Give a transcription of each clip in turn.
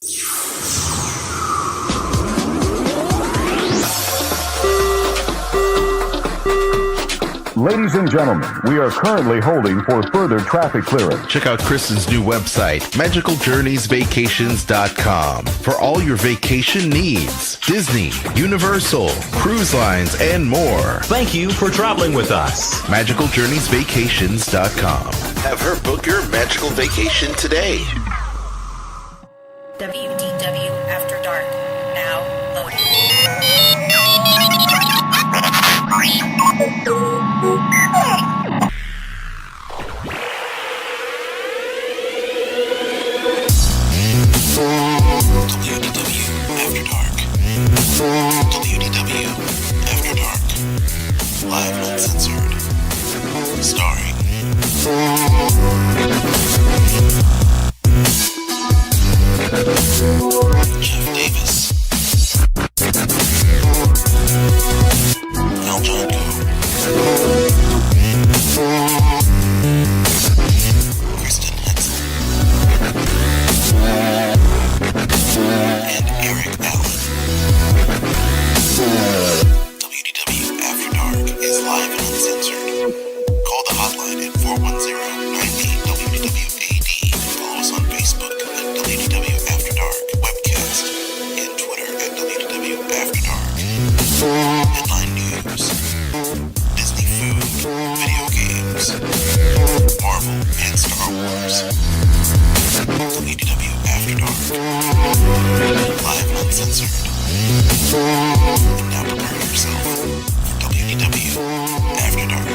Ladies and gentlemen, we are currently holding for further traffic clearance. Check out Kristen's new website, magicaljourneysvacations.com, for all your vacation needs. Disney, Universal, cruise lines, and more. Thank you for traveling with us. magicaljourneysvacations.com. Have her book your magical vacation today. WDW After Dark. Now loading. WDW After Dark. WDW After Dark. Live and uncensored. Starring Jeff Davis, Aljon Kristen Hetzel, and Eric Allen. WDW After Dark is live and uncensored. Call the hotline at 410-98-WDW-AD. Follow us on Facebook at WDW After Dark Webcast and Twitter at WDW After Dark. Headline news, Disney food, video games, Marvel and Star Wars. WDW After Dark. Live and uncensored. And now prepare yourself for WDW After Dark.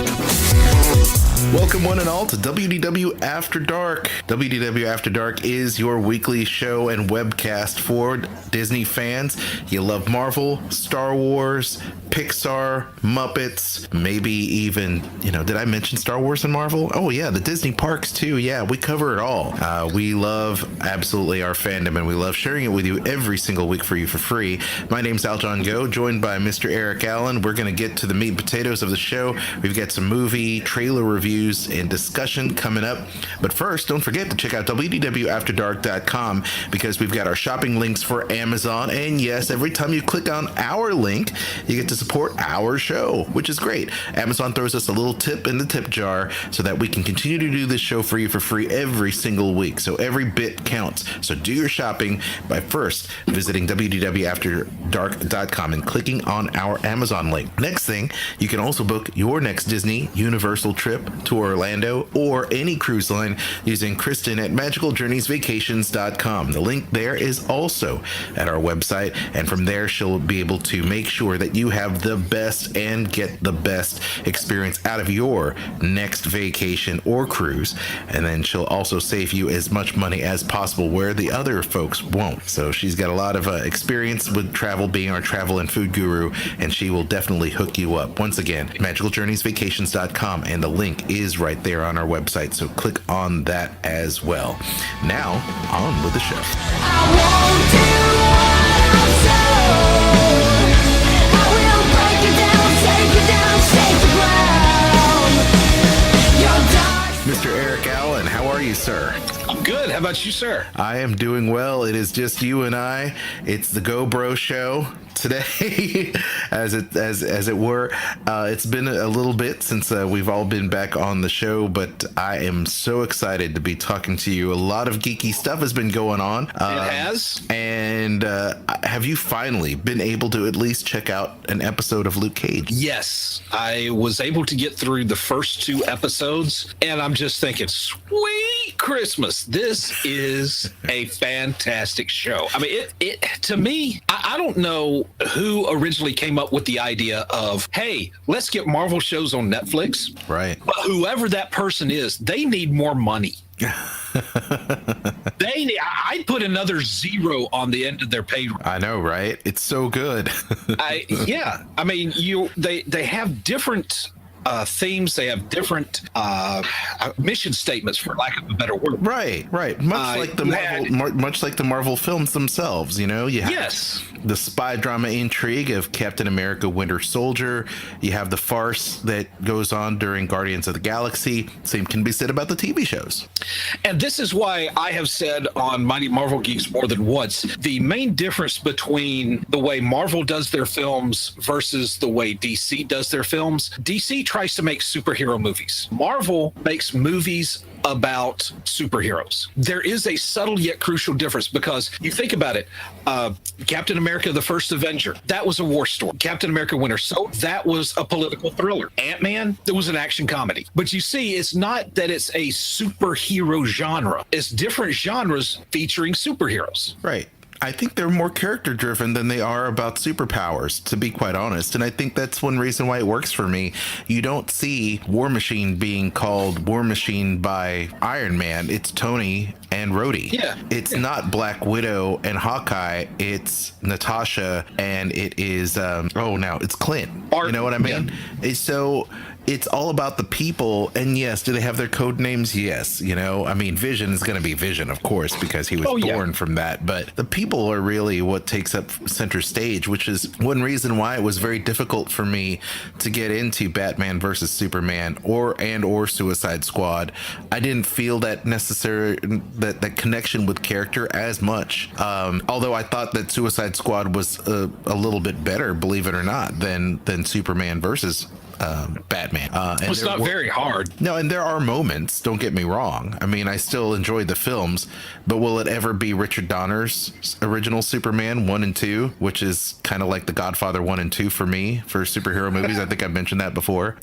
Welcome one and all to WDW After Dark. WDW After Dark is your weekly show and webcast for Disney fans. You love Marvel, Star Wars, Pixar, Muppets, maybe even, did I mention Star Wars and Marvel? Oh yeah, the Disney parks too. Yeah, we cover it all. We love absolutely our fandom, and we love sharing it with you every single week for you for free. My name's Aljon Go, joined by Mr. Eric Allen. We're going to get to the meat and potatoes of the show. We've got some movie trailer reviews and discussion coming up. But first, don't forget to check out WDWAfterDark.com, because we've got our shopping links for Amazon. And yes, every time you click on our link, you get to support our show, which is great. Amazon throws us a little tip in the tip jar so that we can continue to do this show for you for free every single week. So every bit counts. So do your shopping by first visiting WDWAfterDark.com and clicking on our Amazon link. Next thing, you can also book your next Disney Universal trip to Orlando or any cruise line using Kristen at magicaljourneysvacations.com. The link there is also at our website, and from there she'll be able to make sure that you have the best and get the best experience out of your next vacation or cruise. And then she'll also save you as much money as possible where the other folks won't. So she's got a lot of experience with travel, being our travel and food guru, and she will definitely hook you up. Once again, magicaljourneysvacations.com, and the link is right there on our website, so click on that as well. Now, on with the show. I won't do what I'm told. I will break it down, take it down, shake the ground. Your dark. Mr. Eric Allen, how are you, sir? I'm good. How about you, sir? I am doing well. It is just you and I. It's the Go Bro Show today, as it were. It's been a little bit since we've all been back on the show, but I am so excited to be talking to you. A lot of geeky stuff has been going on. It has. And have you finally been able to at least check out an episode of Luke Cage? Yes, I was able to get through the first 2 episodes, and I'm just thinking, sweet Christmas. This is a fantastic show. I mean, it to me, I don't know who originally came up with the idea of, hey, let's get Marvel shows on Netflix. Right. But whoever that person is, they need more money. I'd put another 0 on the end of their payroll. I know, right? It's so good. I mean, they have different themes. They have different mission statements, for lack of a better word. Right. Much like the Marvel films themselves. You know, you have the spy drama intrigue of Captain America: Winter Soldier. You have the farce that goes on during Guardians of the Galaxy. Same can be said about the TV shows. And this is why I have said on Mighty Marvel Geeks more than once, the main difference between the way Marvel does their films versus the way DC does their films. DC tries to make superhero movies. Marvel makes movies about superheroes. There is a subtle yet crucial difference, because you think about it, Captain America, the First Avenger, that was a war story. Captain America Winter Soldier, that was a political thriller. Ant-Man, that was an action comedy. But you see, it's not that it's a superhero genre. It's different genres featuring superheroes. Right. I think they're more character driven than they are about superpowers, to be quite honest. And I think that's one reason why it works for me. You don't see War Machine being called War Machine by Iron Man. It's Tony and Rhodey. Yeah. It's not Black Widow and Hawkeye. It's Natasha, and it is, now it's Clint. You know what I mean? Yeah. So it's all about the people. And yes, do they have their code names? Yes. You know, I mean, Vision is going to be Vision, of course, because he was born from that. But the people are really what takes up center stage, which is one reason why it was very difficult for me to get into Batman versus Superman or Suicide Squad. I didn't feel that that connection with character as much. Although I thought that Suicide Squad was a little bit better, believe it or not, than Superman versus Batman. It's not very hard. No, and there are moments, don't get me wrong. I mean, I still enjoyed the films, but will it ever be Richard Donner's original Superman 1 and 2, which is kind of like The Godfather 1 and 2 for me for superhero movies? I think I've mentioned that before.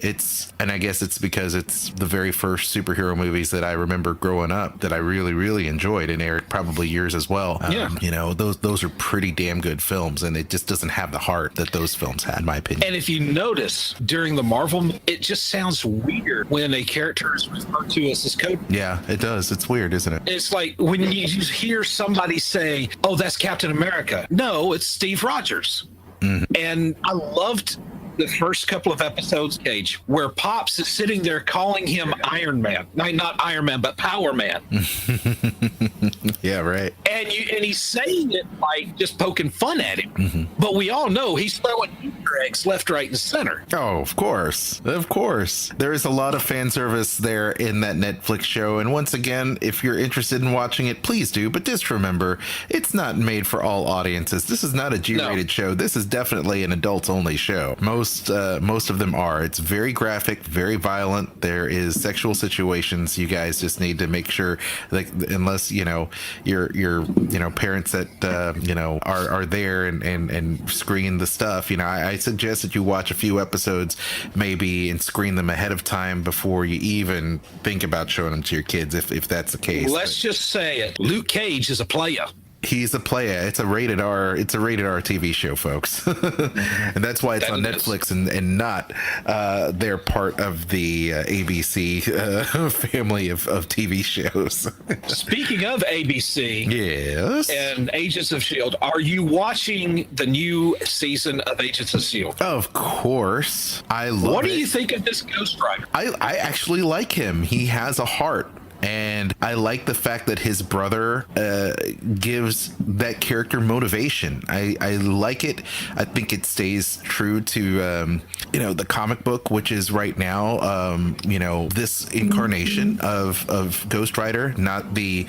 And I guess it's because it's the very first superhero movies that I remember growing up that I really, really enjoyed, and Eric probably yours as well. You know, those are pretty damn good films, and it just doesn't have the heart that those films had, in my opinion. And if you notice, during the Marvel, it just sounds weird when a character is referred to as his code. Yeah, it does. It's weird, isn't it? It's like when you hear somebody say, "Oh, that's Captain America." No, it's Steve Rogers. Mm-hmm. And I loved the first couple of episodes, Cage, where Pops is sitting there calling him Iron Man. Not Iron Man, but Power Man. Yeah, right. And he's saying it like just poking fun at him. Mm-hmm. But we all know he's throwing Easter eggs left, right, and center. Oh, of course. Of course. There is a lot of fan service there in that Netflix show. And once again, if you're interested in watching it, please do. But just remember, it's not made for all audiences. This is not a G-rated show. This is definitely an adults-only show. Most of them are. It's very graphic, very violent. There is sexual situations. You guys just need to make sure that, unless your parents that are there and screen the stuff. I suggest that you watch a few episodes maybe and screen them ahead of time before you even think about showing them to your kids, if that's the case. Let's just say it. Luke Cage is a player. He's a player. It's a rated R. It's a rated R TV show, folks, and that's why it's on Netflix and not they're part of the ABC family of TV shows. Speaking of ABC, yes, and Agents of S.H.I.E.L.D., are you watching the new season of Agents of S.H.I.E.L.D.? Of course, I love it. What do you think of this Ghost Rider? I actually like him. He has a heart. And I like the fact that his brother gives that character motivation. I like it. I think it stays true to, the comic book, which is right now, this incarnation of Ghost Rider, not the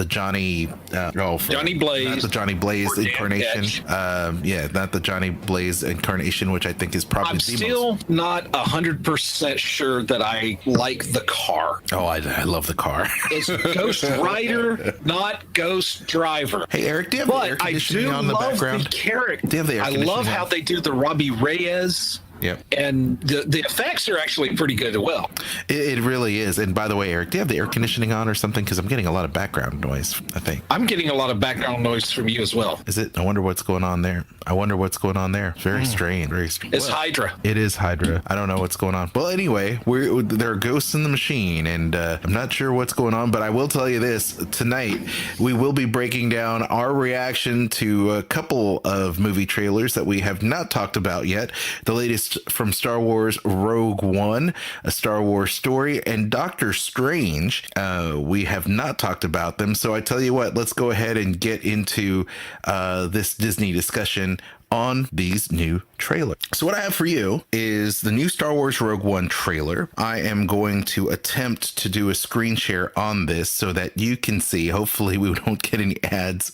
Johnny Blaze. Not the Johnny Blaze incarnation. Not the Johnny Blaze incarnation, which I think is probably I'm still not 100% sure that I like the car. Oh, I love the car. It's Ghost Rider, not Ghost Driver. Hey, Eric, do you have the air conditioning on the background? The character. Do you have the air conditioning I love how they do the Robbie Reyes. Yep. And the effects are actually pretty good as well. It really is. And by the way, Eric, do you have the air conditioning on or something? Because I'm getting a lot of background noise, I think. I'm getting a lot of background noise from you as well. Is it? I wonder what's going on there. It's very strange. Very strange. It's Hydra. It is Hydra. I don't know what's going on. Well, anyway, there are ghosts in the machine, and I'm not sure what's going on, but I will tell you this. Tonight, we will be breaking down our reaction to a couple of movie trailers that we have not talked about yet. The latest Ghost from Star Wars Rogue One, a Star Wars story, and Doctor Strange. We have not talked about them, so I tell you what, let's go ahead and get into this Disney discussion on these new trailers. So what I have for you is the new Star Wars Rogue One trailer. I am going to attempt to do a screen share on this so that you can see. Hopefully we don't get any ads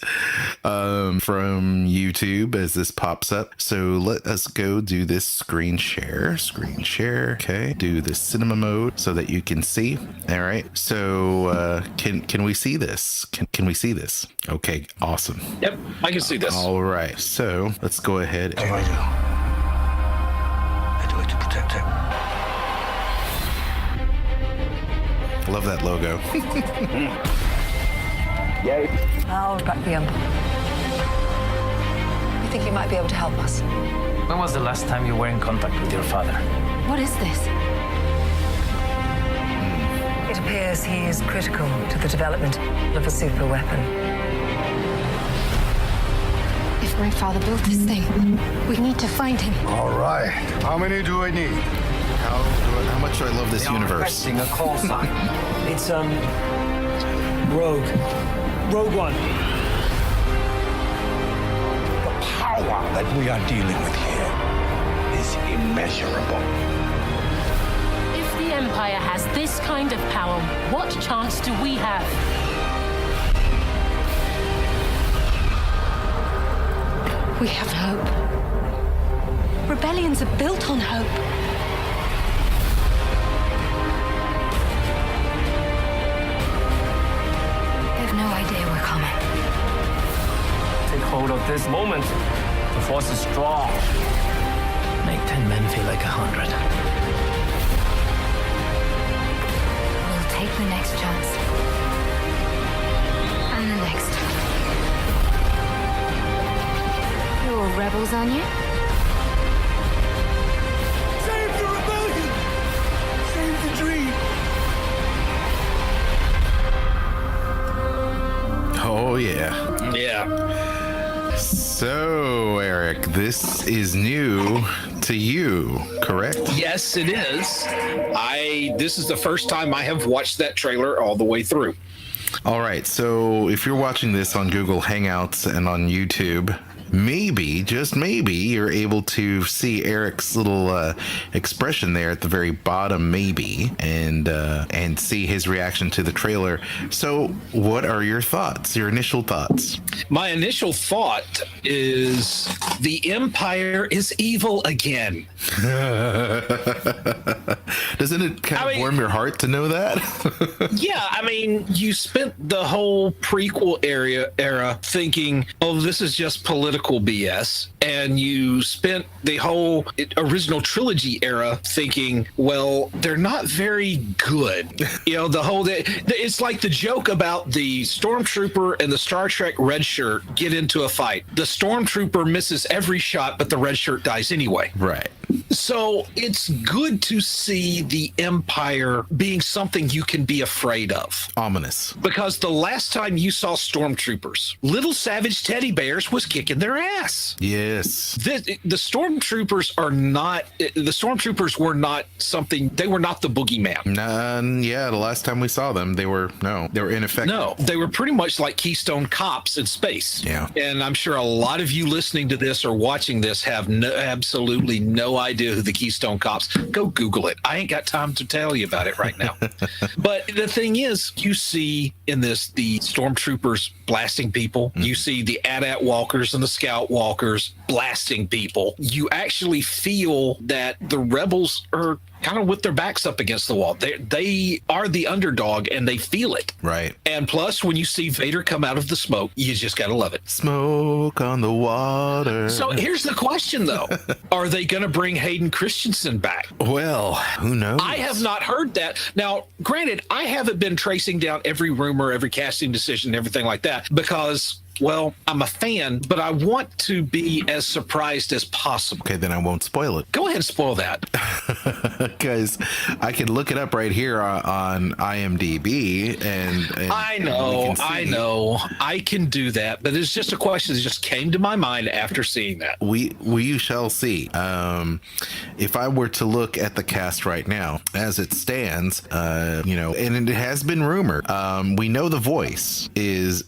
from YouTube as this pops up. So let us go do this screen share. Okay, do the cinema mode so that you can see. All right. So can we see this? Can we see this? Okay, awesome. Yep, I can see this. All right. So let's go ahead. What do I do? I do it to protect her. Love that logo. I'll back the Empire. You think you might be able to help us? When was the last time you were in contact with your father? What is this? It appears he is critical to the development of a super weapon. If my father built this thing, we need to find him. All right. How many do I need? How much do I love this They are universe? requesting a call sign. It's Rogue One. The power that we are dealing with here is immeasurable. If the Empire has this kind of power, what chance do we have? We have hope. Rebellions are built on hope. They've no idea we're coming. Take hold of this moment. The force is strong. Make 10 men feel like 100. We'll take the next chance. And the next. You're rebels, aren't you? Save the rebellion! Save the dream! Oh yeah. Yeah. So Eric, this is new to you, correct? Yes, it is. This is the first time I have watched that trailer all the way through. All right. So if you're watching this on Google Hangouts and on YouTube, maybe, just maybe, you're able to see Eric's little expression there at the very bottom, maybe, and see his reaction to the trailer. So what are your thoughts, your initial thoughts? My initial thought is the Empire is evil again. Doesn't it kind of warm your heart to know that? Yeah, I mean, you spent the whole prequel era thinking, oh, this is just political BS. And you spent the whole original trilogy era thinking, well, they're not very good. You know, it's like the joke about the Stormtrooper and the Star Trek red shirt get into a fight. The Stormtrooper misses every shot, but the red shirt dies anyway. Right. So it's good to see the Empire being something you can be afraid of. Ominous. Because the last time you saw Stormtroopers, little savage teddy bears was kicking their ass. Yes. The Stormtroopers were not something, they were not the boogeyman. Yeah, the last time we saw them, they were ineffective. No, they were pretty much like Keystone Cops in space. Yeah. And I'm sure a lot of you listening to this or watching this have absolutely no idea who the Keystone Cops. Go Google it. I ain't got time to tell you about it right now. But the thing is, you see in this the Stormtroopers blasting people. You see the AT-AT walkers and the Scout walkers blasting people. You actually feel that the rebels are kind of with their backs up against the wall. They are the underdog and they feel it. Right. And plus, when you see Vader come out of the smoke, you just got to love it. Smoke on the water. So here's the question, though. Are they going to bring Hayden Christensen back? Well, who knows? I have not heard that. Now, granted, I haven't been tracing down every rumor, every casting decision, everything like that, because well, I'm a fan, but I want to be as surprised as possible. Okay, then I won't spoil it. Go ahead and spoil that. Because I can look it up right here on IMDb, and I know, I can do that, but it's just a question that just came to my mind after seeing that. We shall see. If I were to look at the cast right now, as it stands, and it has been rumored, we know the voice is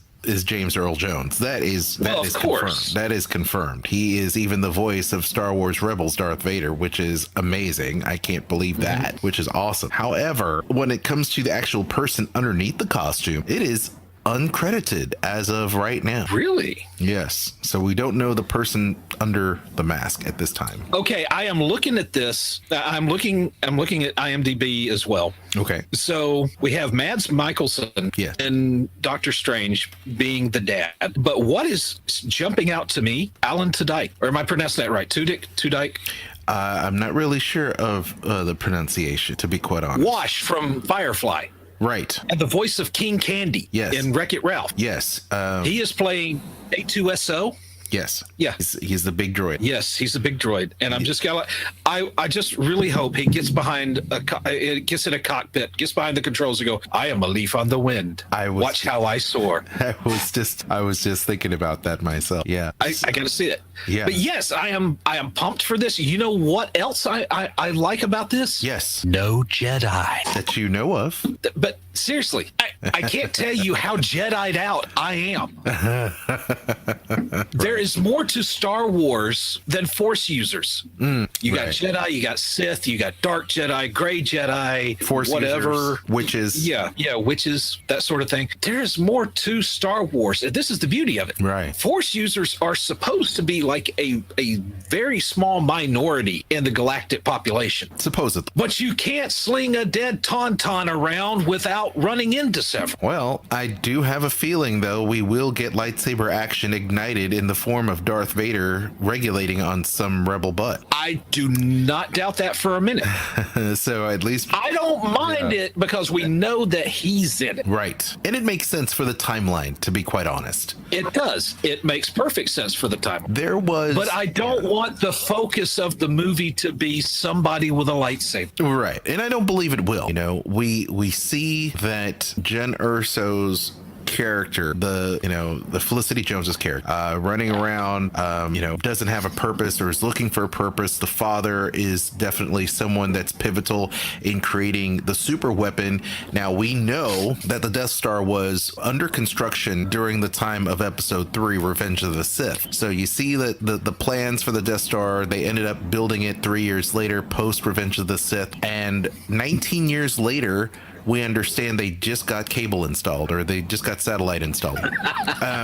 James Earl Jones. That is confirmed. That is confirmed. He is even the voice of Star Wars Rebels Darth Vader, which is amazing. I can't believe that, which is awesome. However, when it comes to the actual person underneath the costume, it is uncredited as of right now. Really? Yes. So we don't know the person under the mask at this time. Okay, I am looking at this. I'm looking at IMDb as well. Okay. So we have Mads Mikkelsen and Doctor Strange being the dad. But what is jumping out to me? Alan Tudyk. Or am I pronouncing that right? Tudyk? I'm not really sure of the pronunciation, to be quite honest. Wash from Firefly. Right. And the voice of King Candy in Wreck-It Ralph. Yes. He is playing A2SO. Yes. Yeah. He's the big droid. Yes, he's the big droid. And I'm just I just really hope he gets behind gets in a cockpit, gets behind the controls and go, I am a leaf on the wind. Watch how I soar. I was just thinking about that myself. Yeah. I gotta see it. Yeah. But yes, I am pumped for this. You know what else I like about this? Yes. No Jedi. That you know of. But seriously, I can't tell you how Jedi'd out I am. There is more to Star Wars than Force users. You got Jedi, you got Sith, you got Dark Jedi, Gray Jedi, Force whatever, users, witches. Yeah, witches, that sort of thing. There is more to Star Wars. This is the beauty of it. Right. Force users are supposed to be like a very small minority in the galactic population. Supposedly. But you can't sling a dead tauntaun around without running into several. Well, I do have a feeling, though, we will get lightsaber action ignited in the form of Darth Vader regulating on some rebel butt. I do not doubt that for a minute. So at least I don't mind it because we know that he's in it. Right. And it makes sense for the timeline, to be quite honest. It does. It makes perfect sense for the timeline. There was... But I don't want the focus of the movie to be somebody with a lightsaber. Right. And I don't believe it will. We see that Jen Erso's character, the Felicity Jones's character, running around, doesn't have a purpose or is looking for a purpose. The father is definitely someone that's pivotal in creating the super weapon. Now we know that the Death Star was under construction during the time of Episode 3, Revenge of the Sith. So you see that the plans for the Death Star, they ended up building it 3 years later, post Revenge of the Sith, and 19 years later, we understand they just got cable installed, or they just got satellite installed.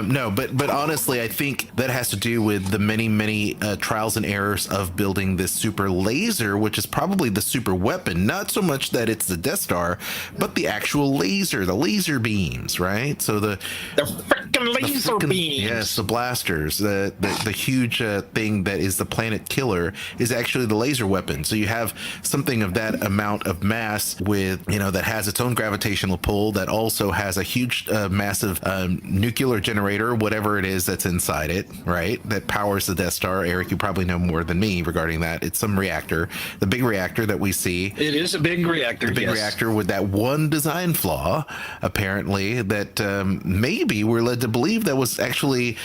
No, but honestly, I think that has to do with the many trials and errors of building this super laser, which is probably the super weapon. Not so much that it's the Death Star, but the actual laser, the laser beams, right? So the freaking laser beams. Yes, the blasters, the huge thing that is the planet killer is actually the laser weapon. So you have something of that amount of mass with, that has its own gravitational pull, that also has a huge massive nuclear generator, whatever it is that's inside it, right, that powers the Death Star. Eric, you probably know more than me regarding that. It's some reactor, the big reactor that we see. It is a big reactor. The big reactor with that one design flaw, apparently, that maybe we're led to believe that was actually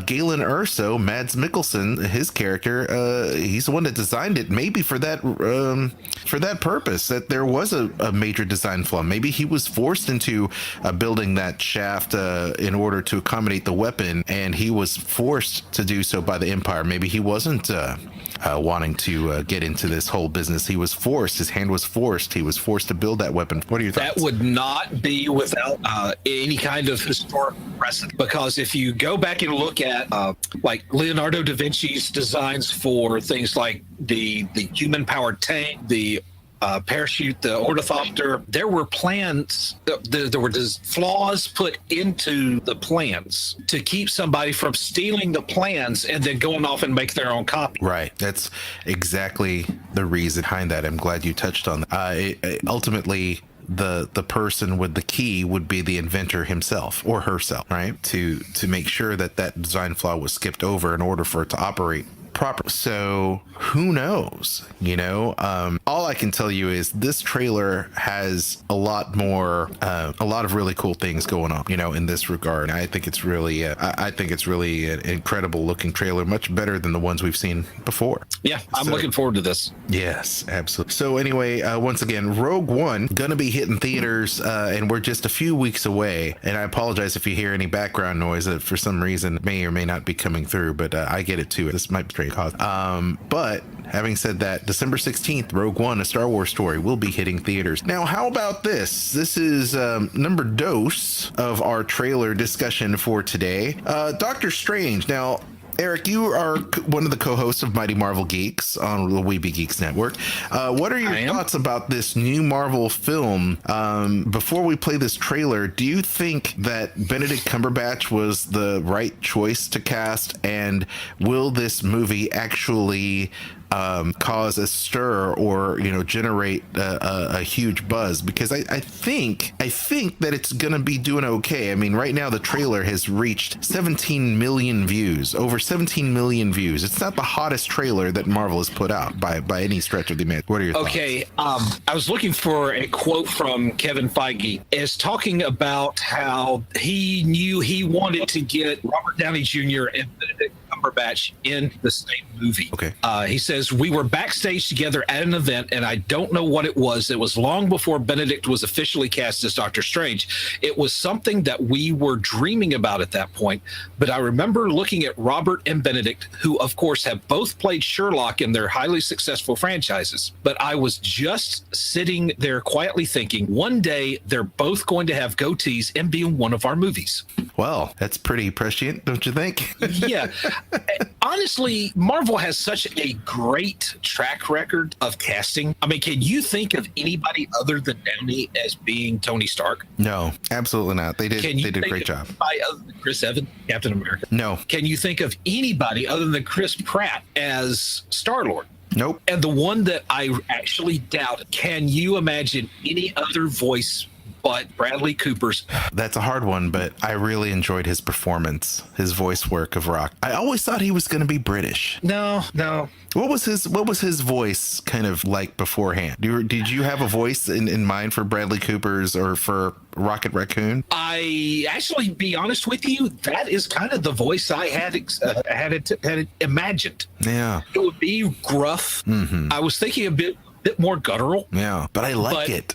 Galen Erso, Mads Mikkelsen, his character. He's the one that designed it, maybe for that purpose, that there was a major design flaw. Maybe he was forced into building that shaft in order to accommodate the weapon, and he was forced to do so by the Empire. Maybe he wasn't wanting to get into this whole business. He was forced. His hand was forced. He was forced to build that weapon. What are your thoughts? That would not be without any kind of historic precedent, because if you go back and look at like Leonardo da Vinci's designs for things like the human-powered tank, the parachute, the ornithopter, there were plans, there were flaws put into the plans to keep somebody from stealing the plans and then going off and make their own copy. Right. That's exactly the reason behind that. I'm glad you touched on that. Ultimately, the person with the key would be the inventor himself or herself, right? To make sure that design flaw was skipped over in order for it to operate proper. So who knows? All I can tell you is this trailer has a lot of really cool things going on, in this regard. I think it's really an incredible looking trailer, much better than the ones we've seen before. Yeah, I'm looking forward to this. Yes, absolutely. So anyway, once again, Rogue One gonna be hitting theaters, and we're just a few weeks away. And I apologize if you hear any background noise that for some reason may or may not be coming through, but I get it too. This might be straight cause. But having said that, December 16th, Rogue One, a Star Wars story, will be hitting theaters. Now, how about this? This is number dose of our trailer discussion for today. Doctor Strange. Now, Eric, you are one of the co-hosts of Mighty Marvel Geeks on the Weeby Geeks Network. What are your thoughts about this new Marvel film? Before we play this trailer, do you think that Benedict Cumberbatch was the right choice to cast? And will this movie actually cause a stir or generate a huge buzz? Because I think that it's gonna be doing okay. I mean, right now the trailer has reached 17 million views, over 17 million views. It's not the hottest trailer that Marvel has put out by any stretch of the imagination. What are your thoughts? Okay, I was looking for a quote from Kevin Feige is talking about how he knew he wanted to get Robert Downey Jr. and Benedict Cumberbatch in the same movie. Okay. He says, we were backstage together at an event, and I don't know what it was. It was long before Benedict was officially cast as Doctor Strange. It was something that we were dreaming about at that point. But I remember looking at Robert and Benedict, who, of course, have both played Sherlock in their highly successful franchises. But I was just sitting there quietly thinking, one day they're both going to have goatees and be in one of our movies. Well, that's pretty prescient, don't you think? Yeah. Honestly, Marvel has such a great track record of casting. I mean, can you think of anybody other than Downey as being Tony Stark? No, absolutely not. They did a great job. Anybody other than Chris Evans, Captain America? No. Can you think of anybody other than Chris Pratt as Star-Lord? Nope. And the one that I actually doubt, can you imagine any other voice but Bradley Cooper's? That's a hard one, but I really enjoyed his performance, his voice work of Rock. I always thought he was going to be British. No. What was his voice kind of like beforehand? Did you have a voice in mind for Bradley Cooper's or for Rocket Raccoon? I actually, be honest with you, that is kind of the voice I had imagined. Yeah, it would be gruff. Mm-hmm. I was thinking a bit more guttural. Yeah, but I like it.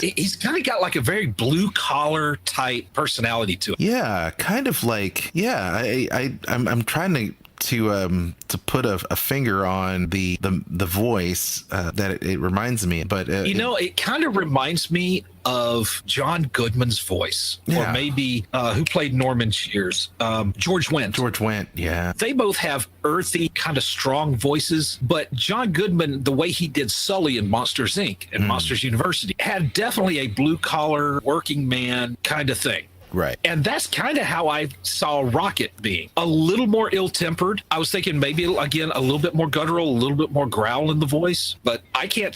He's kind of got like a very blue collar type personality to it. Yeah, kind of like, I'm trying to put a finger on the voice that it reminds me, but it kind of reminds me of John Goodman's voice, or maybe who played Norman Shears, George Wendt. Yeah, they both have earthy, kind of strong voices, but John Goodman, the way he did Sully in Monsters Inc. and Monsters University, had definitely a blue collar working man kind of thing. Right. And that's kind of how I saw Rocket being. A little more ill-tempered. I was thinking maybe, again, a little bit more guttural, a little bit more growl in the voice. But I can't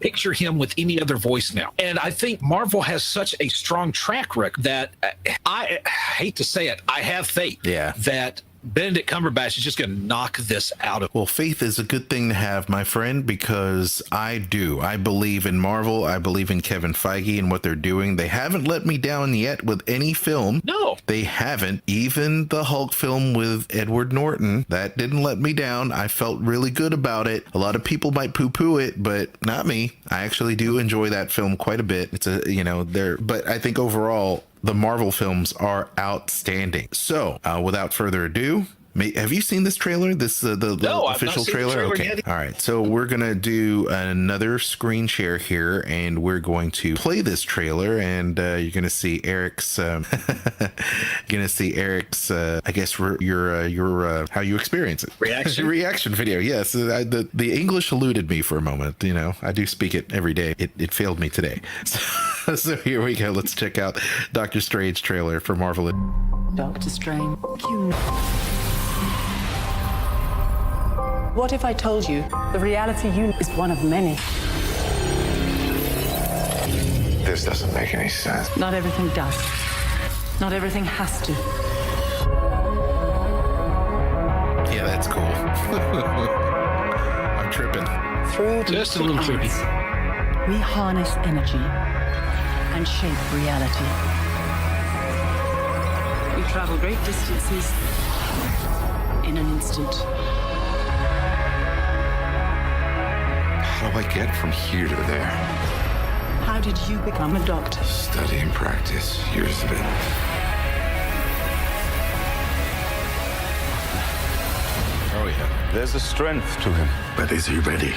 picture him with any other voice now. And I think Marvel has such a strong track record that I hate to say it, I have faith that Benedict Cumberbatch is just going to knock this out of. Well, faith is a good thing to have, my friend, because I believe in Marvel. I believe in Kevin Feige and what they're doing. They haven't let me down yet with any film. No, they haven't. Even the Hulk film with Edward Norton, that didn't let me down. I felt really good about it. A lot of people might poo-poo it, but not me. I actually do enjoy that film quite a bit. It's but I think overall, the Marvel films are outstanding. So, without further ado, have you seen this trailer? No, I've not official seen trailer? The trailer okay. yet. All right. So we're gonna do another screen share here, and we're going to play this trailer, and you're gonna see Eric's. I guess your how you experience it. Reaction video. Yes. The English eluded me for a moment. I do speak it every day. It failed me today. So here we go. Let's check out Doctor Strange trailer for Marvel. Doctor Strange, what if I told you the reality you is one of many? This doesn't make any sense. Not everything does. Not everything has to. Yeah, that's cool. I'm tripping. Through Just a little trippy. we harness energy and shape reality. We travel great distances in an instant. How do I get from here to there? How did you become a doctor? Study and practice. Years of it. Oh, yeah. There's a strength to him. But is he ready?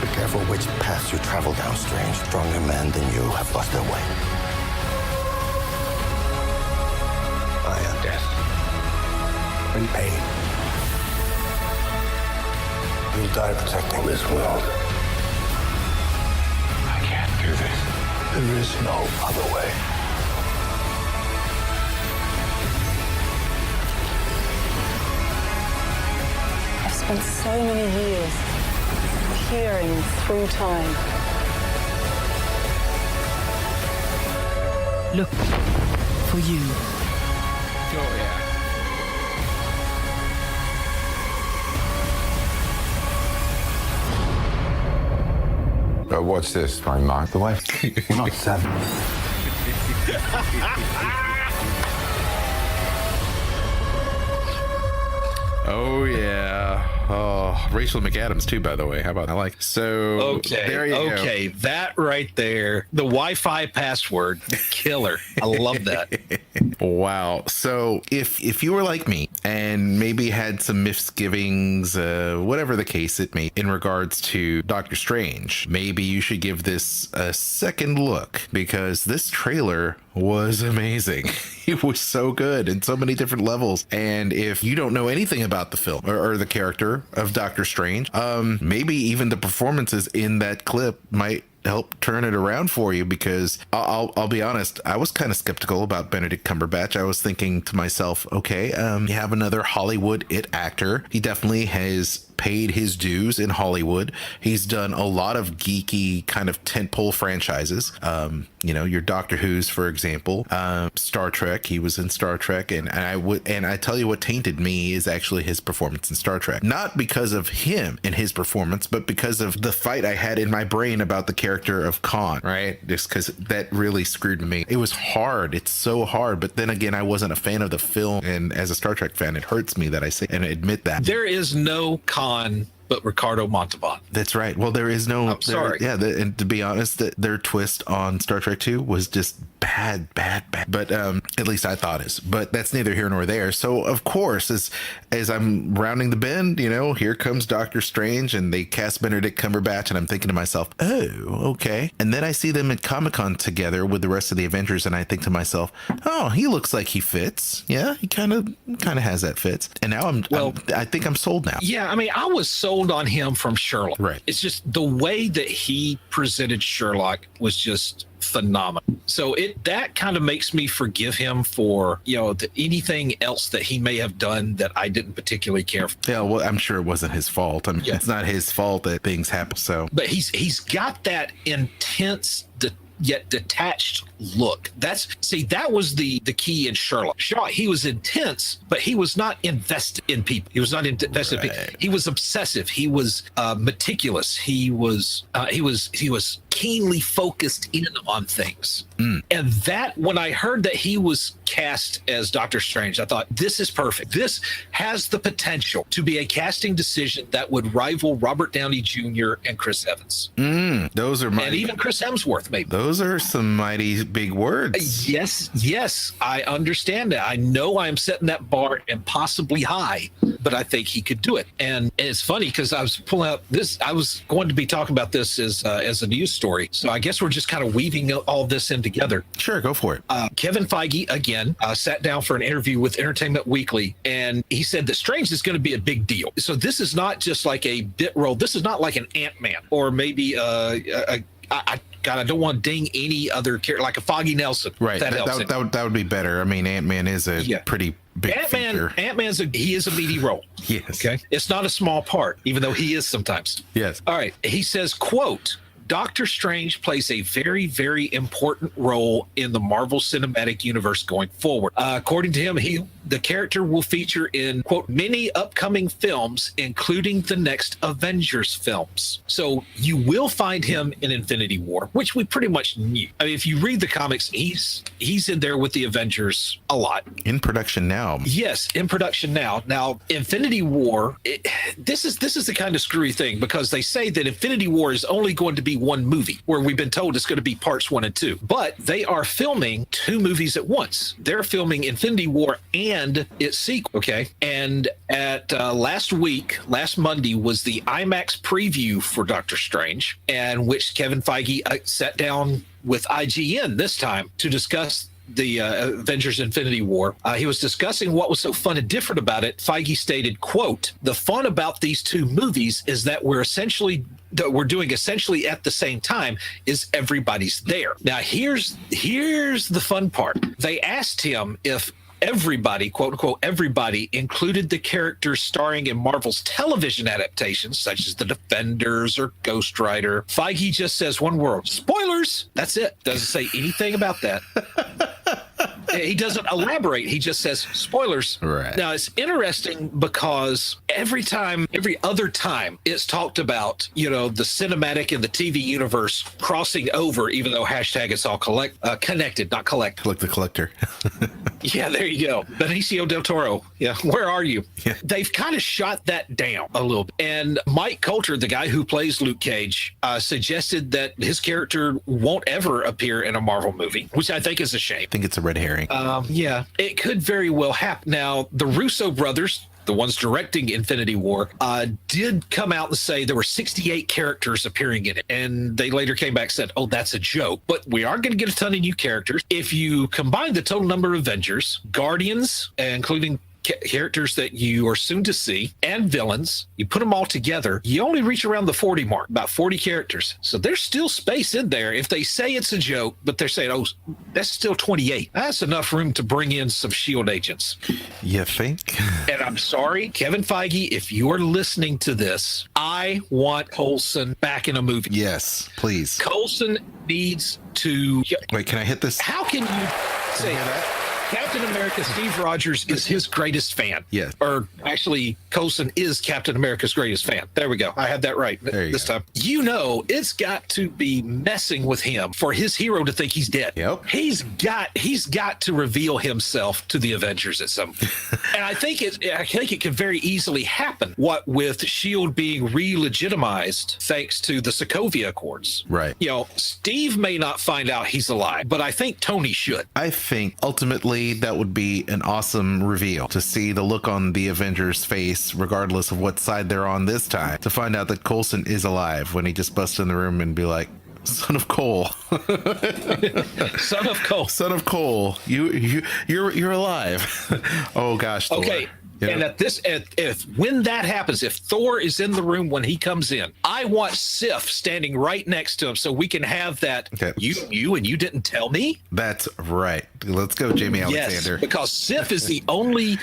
Be careful which path you travel down, Strange. Stronger men than you have lost their way. I am death. In pain. You'll die protecting this world. I can't do this. There is no other way. I've spent so many years peering through time. Look for you. Oh, yeah. What's this? My mark the wife? We're not seven. Oh, yeah. Oh, Rachel McAdams, too, by the way. How about I like? So, Okay. there you go. Okay. That right there. The Wi-Fi password. Killer. I love that. Wow. So if you were like me and maybe had some misgivings, whatever the case it may, in regards to Doctor Strange, maybe you should give this a second look, because this trailer was amazing. It was so good in so many different levels. And if you don't know anything about the film or the character of Doctor Strange, maybe even the performances in that clip might help turn it around for you, because I'll be honest, I was kind of skeptical about Benedict Cumberbatch. I was thinking to myself, okay, you have another Hollywood it actor. He definitely has paid his dues in Hollywood. He's done a lot of geeky kind of tentpole franchises. Your Doctor Who's, for example, Star Trek. He was in Star Trek, and I tell you what tainted me is actually his performance in Star Trek. Not because of him and his performance, but because of the fight I had in my brain about the character of Khan, right? Just because that really screwed me. It was hard. It's so hard. But then again, I wasn't a fan of the film, and as a Star Trek fan, it hurts me that I say and admit that. There is no Khan but Ricardo Montalban. That's right. Well, there is no. I'm sorry. And to be honest, their twist on Star Trek 2 was just bad. But at least I thought is. But that's neither here nor there. So of course, as I'm rounding the bend, here comes Doctor Strange, and they cast Benedict Cumberbatch, and I'm thinking to myself, oh, okay. And then I see them at Comic-Con together with the rest of the Avengers, and I think to myself, oh, he looks like he fits. Yeah, he kind of has that fits. And now I think I'm sold now. Yeah, I mean, I was sold on him from Sherlock. Right. It's just the way that he presented Sherlock was just phenomenal. So that kind of makes me forgive him for anything else that he may have done that I didn't particularly care for. Yeah, well, I'm sure it wasn't his fault. I mean, It's not his fault that things happen. So, but he's got that intense yet detached look. That was the key in Sherlock. He was intense, but he was not invested in people. He was not invested in people. He was obsessive. He was meticulous. He was keenly focused in on things. And that, when I heard that he was cast as Doctor Strange, I thought, this is perfect. This has the potential to be a casting decision that would rival Robert Downey Jr. and Chris Evans. Those are and even Chris Hemsworth, maybe. Those are some mighty big words. Yes, I understand that. I know I'm setting that bar impossibly high, but I think he could do it. And it's funny because I was pulling up this. I was going to be talking about this as a news story. So I guess we're just kind of weaving all this in together. Sure, go for it. Kevin Feige again sat down for an interview with Entertainment Weekly, and he said that Strange is going to be a big deal. So this is not just like a bit role. This is not like an Ant-Man or maybe God, I don't want to ding any other character, like a Foggy Nelson. Right. That helps. That would be better. I mean, Ant-Man is a pretty big feature. Ant-Man's he is a meaty role. Yes. Okay. It's not a small part, even though he is sometimes. Yes. All right. He says, quote, Doctor Strange plays a very, very important role in the Marvel Cinematic Universe going forward. According to him, the character will feature in, quote, many upcoming films, including the next Avengers films. So you will find him in Infinity War, which we pretty much knew. I mean, if you read the comics, he's in there with the Avengers a lot. In production now. Yes, in production now. Now, Infinity War, this is the kind of screwy thing, because they say that Infinity War is only going to be one movie, where we've been told it's going to be parts 1 and 2, but they are filming 2 movies at once. They're filming Infinity War and its sequel. Okay. And at last Monday was the IMAX preview for Doctor Strange, and which Kevin Feige sat down with IGN this time to discuss the Avengers Infinity War. He was discussing what was so fun and different about it. Feige stated, quote, the fun about these 2 movies is that we're doing essentially at the same time is everybody's there. Now here's the fun part. They asked him if everybody, quote unquote, everybody included the characters starring in Marvel's television adaptations, such as The Defenders or Ghost Rider. Feige just says one word: spoilers. That's it. Doesn't say anything about that. He doesn't elaborate. He just says spoilers. Right. Now, it's interesting because every other time it's talked about, the cinematic and the TV universe crossing over, even though hashtag it's all connected, not collect. Like the collector. Yeah, there you go. Benicio del Toro. Yeah, where are you? Yeah. They've kind of shot that down a little bit. And Mike Coulter, the guy who plays Luke Cage, suggested that his character won't ever appear in a Marvel movie, which I think is a shame. I think it's a red herring. Yeah, it could very well happen. Now, the Russo brothers, the ones directing Infinity War, did come out and say there were 68 characters appearing in it. And they later came back and said, oh, that's a joke. But we are going to get a ton of new characters. If you combine the total number of Avengers, Guardians, including characters that you are soon to see, and villains, you put them all together, you only reach around the 40 mark, about 40 characters. So there's still space in there. If they say it's a joke, but they're saying, oh, that's still 28. That's enough room to bring in some S.H.I.E.L.D. agents. You think? And I'm sorry, Kevin Feige, if you're listening to this, I want Coulson back in a movie. Yes, please. Coulson needs to... Wait, can I hit this? How can you say that? Captain America, Steve Rogers is his greatest fan. Yes. Or actually, Coulson is Captain America's greatest fan. There we go. I had that right this time. It's got to be messing with him for his hero to think he's dead. Yep. He's got to reveal himself to the Avengers at some point. And I think it could very easily happen. What with S.H.I.E.L.D. being re-legitimized thanks to the Sokovia Accords. Right. Steve may not find out he's alive, but I think Tony should. I think ultimately that would be an awesome reveal, to see the look on the Avengers' face, regardless of what side they're on this time, to find out that Coulson is alive when he just busts in the room and be like, son of Cole. Son of Cole. Son of Cole. You're alive. Oh gosh. Okay. Thor. And when that happens, if Thor is in the room when he comes in, I want Sif standing right next to him so we can have that. Okay. You didn't tell me? That's right. Let's go, Jamie Alexander. Yes, because Sif is the only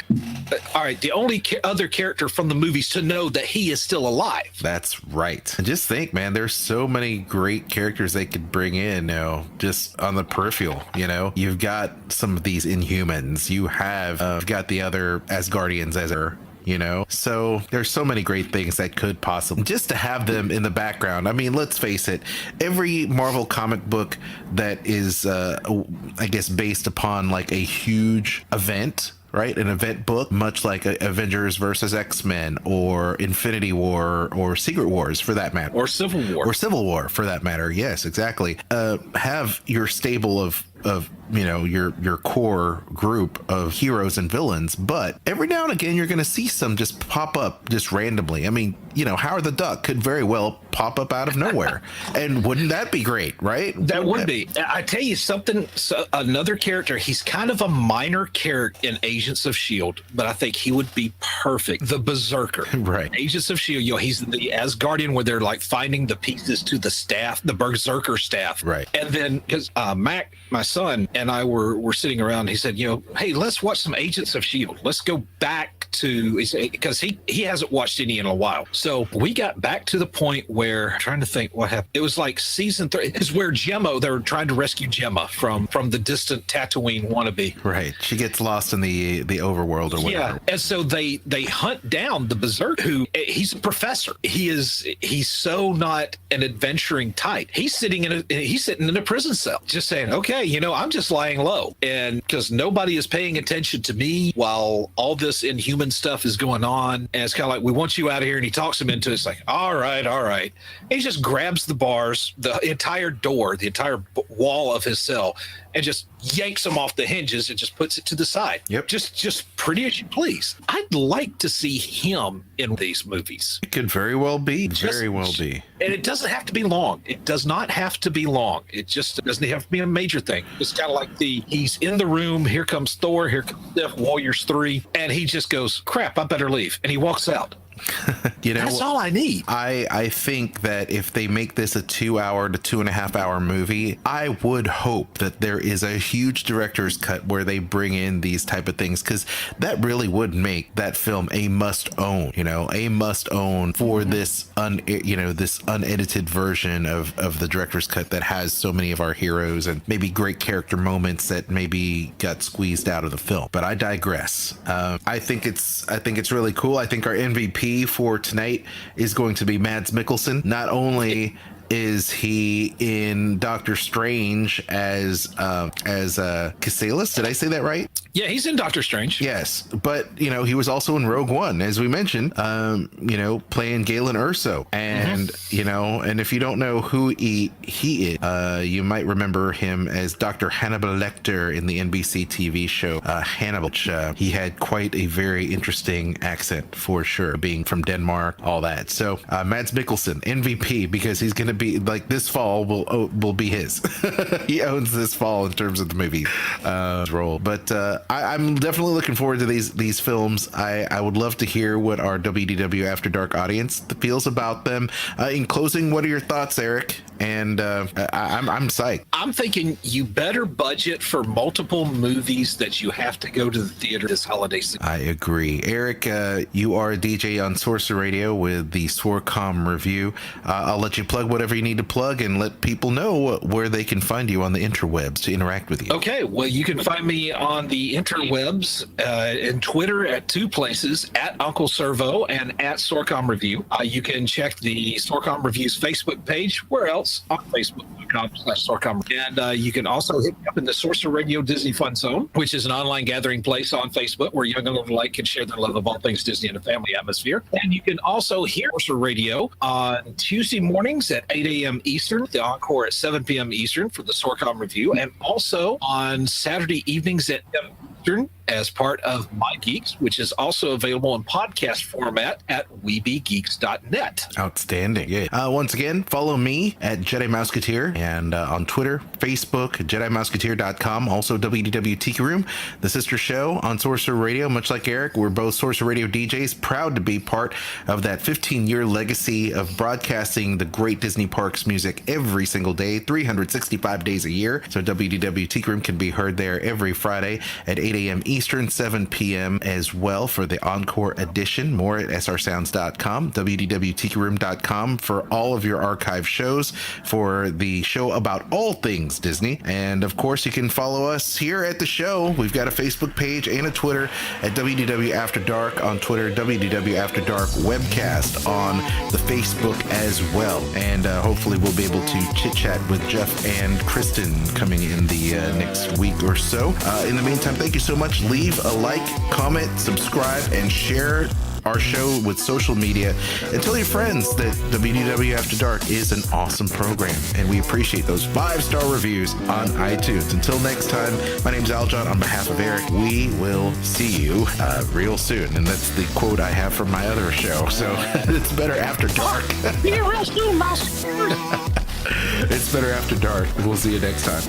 other character from the movies to know that he is still alive. That's right. And just think, man, there's so many great characters they could bring in, just on the peripheral. You've got some of these Inhumans. You have got the other Asgardians as her. So there's so many great things that could possibly, just to have them in the background. I mean, let's face it, every Marvel comic book that is I guess based upon like a huge event, right? An event book, much like Avengers versus X-Men or Infinity War or Secret Wars for that matter. Or Civil War. Or Civil War for that matter. Yes, exactly. Have your stable of of your core group of heroes and villains, but every now and again you're going to see some just pop up just randomly. I mean, Howard the Duck could very well pop up out of nowhere, and wouldn't that be great, right? That would be. I tell you something. So another character. He's kind of a minor character in Agents of S.H.I.E.L.D., but I think he would be perfect. The Berserker, right? Agents of S.H.I.E.L.D. He's the Asgardian, where they're like finding the pieces to the staff, the Berserker staff, right? And then because Mac, my son, and I were sitting around, he said, hey, let's watch some Agents of S.H.I.E.L.D. Let's go back to, because he hasn't watched any in a while. So we got back to the point where, I'm trying to think what happened. It was like season 3 is where Gemma, they were trying to rescue Gemma from the distant Tatooine wannabe. Right. She gets lost in the overworld or whatever. Yeah. And so they hunt down the Berserker, who he's a professor. He's so not an adventuring type. He's sitting in a prison cell, just saying, okay, I'm just lying low. And because nobody is paying attention to me while all this inhuman stuff is going on. And it's kind of like, we want you out of here. And he talks him into it. It's like, all right. And he just grabs the bars, the entire door, the entire wall of his cell, and just yanks them off the hinges and just puts it to the side. Yep. Just pretty as you please. I'd like to see him in these movies. It could very well be. And it doesn't have to be long. It does not have to be long. It just doesn't have to be a major thing. It's kind of like he's in the room. Here comes Thor. Here comes Warriors 3. And he just goes, crap, I better leave. And he walks out. That's all I need. I think that if they make this a 2-hour to 2.5-hour movie, I would hope that there is a huge director's cut where they bring in these type of things, because that really would make that film a must own, for this this unedited version of the director's cut that has so many of our heroes and maybe great character moments that maybe got squeezed out of the film. But I digress. I think it's really cool. I think our MVP for tonight is going to be Mads Mikkelsen. Not only is he in Doctor Strange as Cassilis, did I say that right? Yeah, he's in Doctor Strange. Yes, but he was also in Rogue One, as we mentioned, playing Galen Erso, and and if you don't know who he is, you might remember him as Dr. Hannibal Lecter in the NBC TV show Hannibal. He had quite a very interesting accent for sure, being from Denmark, all that. So Mads Mikkelsen, MVP, because he's going to be like, this fall will be his. He owns this fall in terms of the movie role, but. I'm definitely looking forward to these films. I would love to hear what our WDW After Dark audience feels about them. In closing, what are your thoughts, Eric? And I'm psyched. I'm thinking you better budget for multiple movies that you have to go to the theater this holiday season. I agree. Eric, you are a DJ on Sorcerer Radio with the Swarcom Review. I'll let you plug whatever you need to plug and let people know where they can find you on the interwebs to interact with you. Okay, well, you can find me on the interwebs and Twitter at 2 places, at Uncle Servo and at Sorcom Review. You can check the Sorcom Review's Facebook page. Where else? On Facebook.com/Sorcom. And you can also hit me up in the Sorcerer Radio Disney Fun Zone, which is an online gathering place on Facebook where young and old alike can share their love of all things Disney in a family atmosphere. And you can also hear Sorcerer Radio on Tuesday mornings at 8 a.m. Eastern, the encore at 7 p.m. Eastern for the Sorcom Review, and also on Saturday evenings at Eastern as part of My Geeks, which is also available in podcast format at weebegeeks.net. Outstanding. Yeah. Once again, follow me at Jedi Mouseketeer and on Twitter, Facebook, JediMouseketeer.com, also WDW Tiki Room, the sister show on Sorcerer Radio. Much like Eric, we're both Sorcerer Radio DJs, proud to be part of that 15-year legacy of broadcasting the great Disney Parks music every single day, 365 days a year. So WDW Tiki Room can be heard there every Friday at 8 a.m. Eastern, 7 p.m. as well for the Encore edition. More at srsounds.com, wdwtikiroom.com for all of your archive shows for the show about all things Disney. And of course, you can follow us here at the show. We've got a Facebook page and a Twitter at WDW After Dark on Twitter, WDW After Dark webcast on the Facebook as well. And hopefully we'll be able to chit chat with Jeff and Kristen coming in the next week or so. In the meantime, thank you so much. Leave a like, comment, subscribe, and share our show with social media and tell your friends that WDW After Dark is an awesome program. And we appreciate those 5-star reviews on iTunes. Until next time, my name's Aljon. On behalf of Eric, we will see you real soon. And that's the quote I have from my other show. So it's better after dark. Be real soon, bastard. It's better after dark. We'll see you next time.